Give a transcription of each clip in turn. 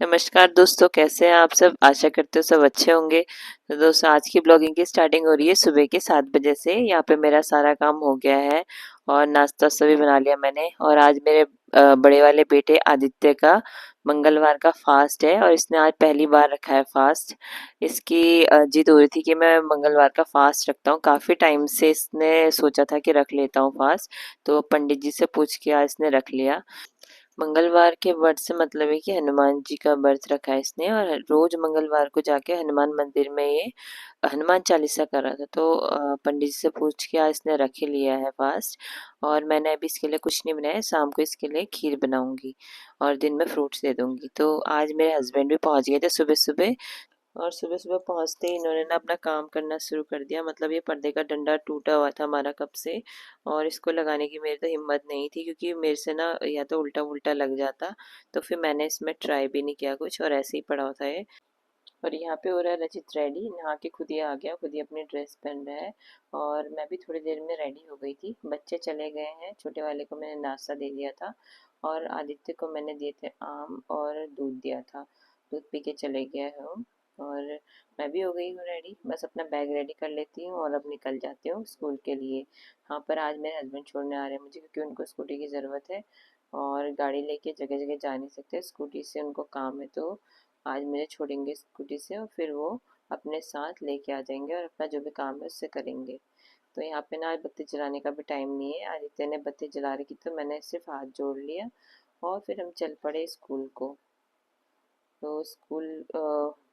नमस्कार दोस्तों, कैसे हैं आप सब। आशा करते हो सब अच्छे होंगे। तो दोस्तों, आज की ब्लॉगिंग की स्टार्टिंग हो रही है सुबह के 7 बजे से। यहाँ पे मेरा सारा काम हो गया है और नाश्ता सभी बना लिया मैंने। और आज मेरे बड़े वाले बेटे आदित्य का मंगलवार का फास्ट है और इसने आज पहली बार रखा है फास्ट। इसकी जिद हो रही थी कि मैं मंगलवार का फास्ट रखता हूँ। काफ़ी टाइम से इसने सोचा था कि रख लेता हूँ फास्ट, तो पंडित जी से पूछ के आज इसने रख लिया। मंगलवार के व्रत से मतलब है कि हनुमान जी का व्रत रखा है इसने, और रोज मंगलवार को जाके हनुमान मंदिर में ये हनुमान चालीसा कर रहा था। तो पंडित जी से पूछ के आज इसने रख ही लिया है फास्ट। और मैंने अभी इसके लिए कुछ नहीं बनाया, शाम को इसके लिए खीर बनाऊंगी और दिन में फ्रूट्स दे दूंगी। तो आज मेरे हस्बैंड भी पहुंच गए थे सुबह सुबह, और सुबह सुबह पहुंचते ही इन्होंने ना अपना काम करना शुरू कर दिया। मतलब ये पर्दे का डंडा टूटा हुआ था हमारा कब से, और इसको लगाने की मेरी तो हिम्मत नहीं थी, क्योंकि मेरे से ना या तो उल्टा उल्टा लग जाता। तो फिर मैंने इसमें ट्राई भी नहीं किया कुछ, और ऐसे ही पड़ा होता है। और यहाँ पे हो रहा है रचित रेडी, नहा के खुद ही आ गया, खुद ही अपनी ड्रेस पहन रहा है। और मैं भी थोड़ी देर में रेडी हो गई थी। बच्चे चले गए हैं, छोटे वाले को मैंने नाश्ता दे दिया था और आदित्य को मैंने दिए थे आम और दूध दिया था। दूध पी के चले गया है वो। और मैं भी हो गई हूँ रेडी, बस अपना बैग रेडी कर लेती हूँ और अब निकल जाती हूँ स्कूल के लिए। यहाँ पर आज मेरे हस्बैंड छोड़ने आ रहे हैं मुझे, क्योंकि उनको स्कूटी की ज़रूरत है और गाड़ी लेके जगह जगह जा नहीं सकते, स्कूटी से उनको काम है। तो आज मुझे छोड़ेंगे स्कूटी से और फिर वो अपने साथ लेके आ जाएंगे और अपना जो भी काम है उससे करेंगे। तो यहाँ पे ना आज बत्ती जलाने का भी टाइम नहीं है। आदित्य ने बत्ती जला रखी तो मैंने सिर्फ हाथ जोड़ लिया और फिर हम चल पड़े स्कूल को। तो स्कूल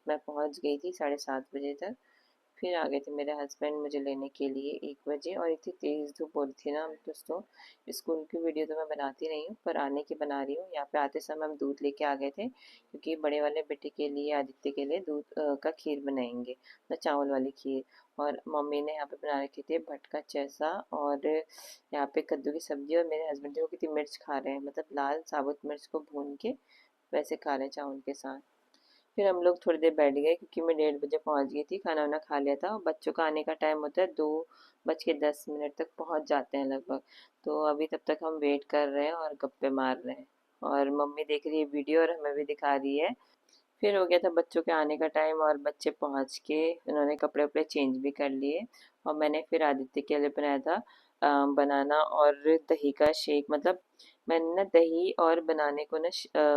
मैं पहुँच गई थी 7:30 बजे तक। फिर आ गए थे मेरे हस्बैंड मुझे लेने के लिए 1 बजे, और इतनी तेज़ धूप हो रही थी ना दोस्तों। स्कूल की वीडियो तो मैं बनाती नहीं हूँ, पर आने की बना रही हूँ। यहाँ पे आते समय हम दूध लेके आ गए थे, क्योंकि बड़े वाले बेटे के लिए आदित्य के लिए दूध का खीर बनाएंगे, ना चावल वाली खीर। और मम्मी ने यहाँ पे बना रखी थी भटका चैसा, और यहाँ पे कद्दू की सब्जी। और मेरे हस्बैंड देखो कितनी मिर्च खा रहे हैं, मतलब लाल साबुत मिर्च को भून के वैसे खा रहे हैं चावल के साथ। फिर हम लोग थोड़ी देर बैठ गए, क्योंकि मैं 1:30 बजे पहुंच गई थी, खाना वाना खा लिया था। और बच्चों का आने का टाइम होता है 2:10 तक पहुंच जाते हैं लगभग। तो अभी तब तक हम वेट कर रहे हैं और गप्पे मार रहे हैं। और मम्मी देख रही है वीडियो और हमें भी दिखा रही है। फिर हो गया था बच्चों के आने का टाइम, और बच्चे पहुंच के उन्होंने कपड़े वपड़े चेंज भी कर लिए। और मैंने फिर आदित्य के लिए बनाया था बनाना और दही का शेक। मतलब मैंने ना दही और बनाने को ना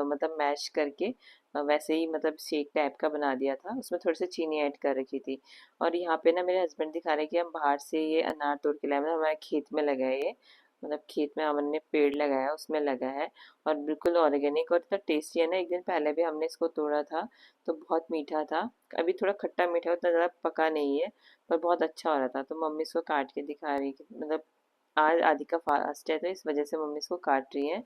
मतलब मैश करके वैसे ही मतलब शेक टाइप का बना दिया था। उसमें थोड़ी सी चीनी ऐड कर रखी थी। और यहाँ पे ना मेरे हस्बैंड दिखा रहे हैं कि हम बाहर से ये अनार तोड़ के लाए, मतलब हमारे खेत में लगा है ये। मतलब खेत में हमने पेड़ लगाया, उसमें लगा है। और बिल्कुल ऑर्गेनिक और इतना टेस्टी है ना। एक दिन पहले भी हमने इसको तोड़ा था, तो बहुत मीठा था। अभी थोड़ा खट्टा मीठा, उतना ज़्यादा पका नहीं है, पर बहुत अच्छा हो रहा था। तो मम्मी इसको काट के दिखा रही है, मतलब आज आदि का फास्ट है तो इस वजह से मम्मी इसको काट रही है।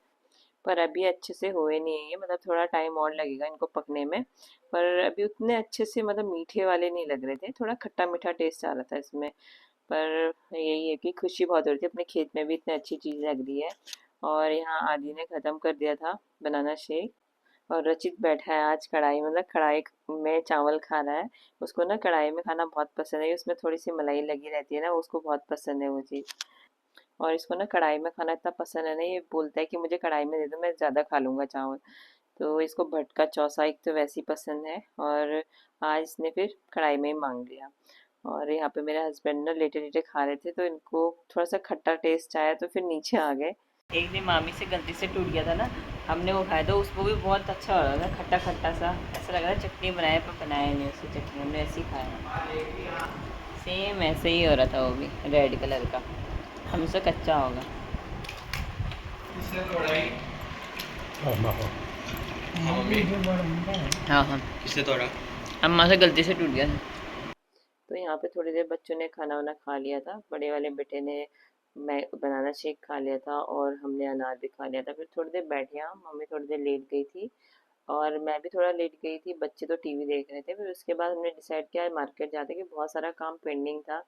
पर अभी अच्छे से हुए नहीं है ये, मतलब थोड़ा टाइम और लगेगा इनको पकने में। पर अभी उतने अच्छे से मतलब मीठे वाले नहीं लग रहे थे, थोड़ा खट्टा मीठा टेस्ट आ रहा था इसमें। पर यही है कि खुशी बहुत हो रही थी, अपने खेत में भी इतनी अच्छी चीज़ लग रही है। और यहाँ आदि ने ख़त्म कर दिया था बनाना शेक। और रचित बैठा है आज कढ़ाई, मतलब कढ़ाई में चावल खा रहा है। उसको ना कढ़ाई में खाना बहुत पसंद है, उसमें थोड़ी सी मलाई लगी रहती है ना, उसको बहुत पसंद है वो चीज़। और इसको ना कढ़ाई में खाना इतना पसंद है ना, ये बोलता है कि मुझे कढ़ाई में दे दो, मैं ज़्यादा खा लूँगा चावल। तो इसको भटका चौसा एक तो वैसे ही पसंद है, और आज इसने फिर कढ़ाई में ही मांग लिया। और यहाँ पे मेरे हस्बैंड ना लेटे लेटे खा रहे थे, तो इनको थोड़ा सा खट्टा टेस्ट आया तो फिर नीचे आ गए। एक दिन मामी से गलती से टूट गया था ना, हमने वो खाया था, उसको भी बहुत अच्छा हो रहा था, खट्टा खट्टा सा। ऐसा लग रहा है चटनी बनाया पर बनाया नहीं उसकी चटनी, हमने ऐसे ही खाया। सेम ऐसे ही हो रहा था वो भी, रेड कलर का। हमसे कच्चा होगा। हाँ हाँ, किसने तोड़ा? अम्मा से गलती से टूट गया था। तो यहाँ पे थोड़ी देर बच्चों ने खाना वाना खा लिया था। बड़े वाले बेटे ने मैं बनाना शेक खा लिया था और हमने अनार भी खा लिया था। फिर थोड़ी देर बैठे, यहाँ मम्मी थोड़ी देर लेट गई थी। और मैं भी थोड़ा लेट गई थी, बच्चे तो टीवी देख रहे थे। फिर उसके बाद हमने डिसाइड किया मार्केट जाते, कि बहुत सारा काम पेंडिंग था।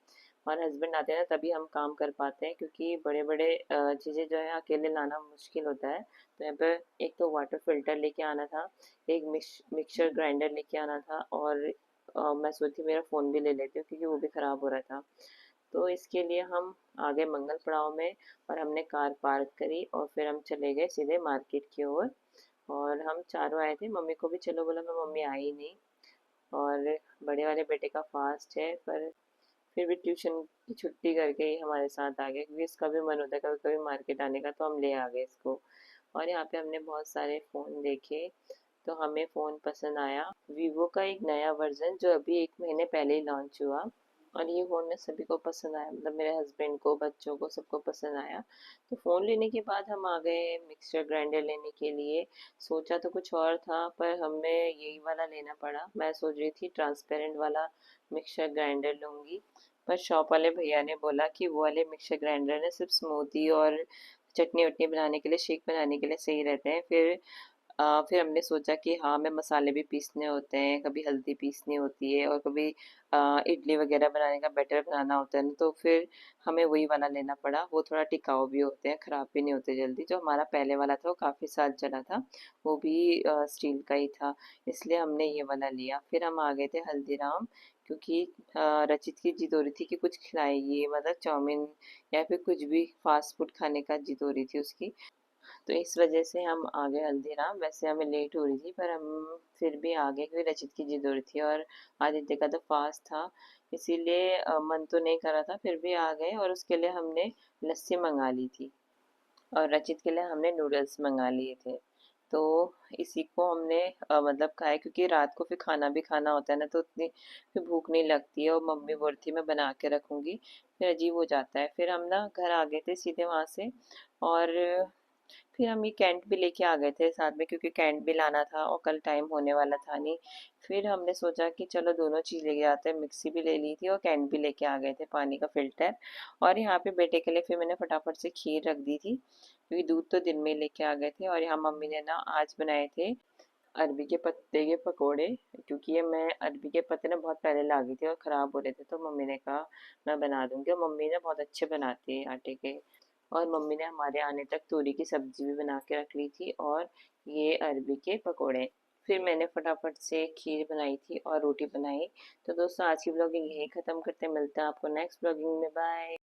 और हस्बैंड आते हैं ना तभी हम काम कर पाते हैं, क्योंकि बड़े बड़े चीज़ें जो है अकेले लाना मुश्किल होता है। तो यहाँ पे एक तो वाटर फिल्टर लेके आना था, एक मिक्सर ग्राइंडर लेके आना था, और मैं सोची मेरा फ़ोन भी ले लेती हूँ क्योंकि वो भी ख़राब हो रहा था। तो इसके लिए हम आ गए मंगल पड़ाव में, और हमने कार पार्क करी और फिर हम चले गए सीधे मार्केट की ओर। और हम चारों आए थे, मम्मी को भी चलो बोला, मैं मम्मी आई नहीं। और बड़े वाले बेटे का फास्ट है, पर फिर भी ट्यूशन की छुट्टी करके ही हमारे साथ आ गया, क्योंकि इसका भी मन होता है कभी कभी मार्केट आने का, तो हम ले आ गए इसको। और यहाँ पे हमने बहुत सारे फ़ोन देखे, तो हमें फ़ोन पसंद आया, वीवो का एक नया वर्जन जो अभी 1 महीने पहले ही लॉन्च हुआ। और ये फ़ोन में सभी को पसंद आया, मतलब मेरे हस्बैंड को, बच्चों को, सबको पसंद आया। तो फ़ोन लेने के बाद हम आ गए मिक्सर ग्राइंडर लेने के लिए। सोचा तो कुछ और था, पर हमें यही वाला लेना पड़ा। मैं सोच रही थी ट्रांसपेरेंट वाला मिक्सर ग्राइंडर लूँगी, पर शॉप वाले भैया ने बोला कि वो वाले मिक्सर ग्राइंडर ने सिर्फ स्मूदी और चटनी वटनी बनाने के लिए, शेक बनाने के लिए सही रहते हैं। फिर हमने सोचा कि हाँ, हमें मसाले भी पीसने होते हैं, कभी हल्दी पीसनी होती है, और कभी इडली वगैरह बनाने का बैटर बनाना होता है ना, तो फिर हमें वही वाला लेना पड़ा। वो थोड़ा टिकाऊ भी होते हैं, ख़राब भी नहीं होते जल्दी। जो हमारा पहले वाला था वो काफ़ी साल चला था, वो भी स्टील का ही था, इसलिए हमने ये वाला लिया। फिर हम आ गए थे हल्दीराम, क्योंकि रचित की जिद हो रही थी कि कुछ खिलाइए, मतलब चाउमीन या फिर कुछ भी फास्ट फूड खाने का जिद हो रही थी उसकी। तो इस वजह से हम आ गए हल्दीराम। वैसे हमें लेट हो रही थी, पर हम फिर भी आ गए, क्योंकि रचित की जिद हो रही थी और आदित्य का तो फास्ट था, इसीलिए मन तो नहीं कर रहा था, फिर भी आ गए। और उसके लिए हमने लस्सी मंगा ली थी, और रचित के लिए हमने नूडल्स मंगा लिए थे। तो इसी को हमने मतलब खाया, क्योंकि रात को फिर खाना भी खाना होता है ना, तो उतनी फिर भूख नहीं लगती है, और मम्मी बोल रही थी मैं बना के रखूँगी, फिर अजीब हो जाता है। फिर हम ना घर आ गए थे सीधे वहाँ से। और फिर हम ये कैंट भी लेके आ गए थे साथ में, क्योंकि कैंट भी लाना था और कल टाइम होने वाला था नहीं। फिर हमने सोचा कि चलो दोनों चीज़ लेके आते हैं, मिक्सी भी ले ली थी और कैंट भी लेके आ गए थे, पानी का फिल्टर। और यहाँ पे बेटे के लिए फिर मैंने फटाफट से खीर रख दी थी, क्योंकि दूध तो दिन में ही लेके आ गए थे। और यहाँ मम्मी ने ना आज बनाए थे अरबी के पत्ते के पकोड़े, क्योंकि ये मैं अरबी के पत्ते ना बहुत पहले ला गई थी और ख़राब हो रहे थे, तो मम्मी ने कहा मैं बना दूंगी। और मम्मी ना बहुत अच्छे बनाती है आटे के। और मम्मी ने हमारे आने तक तूरी की सब्जी भी बना के रख ली थी, और ये अरबी के पकोड़े। फिर मैंने फटाफट से खीर बनाई थी और रोटी बनाई। तो दोस्तों, आज की ब्लॉगिंग यही ख़त्म करते हैं, मिलते हैं आपको नेक्स्ट ब्लॉगिंग में। बाय।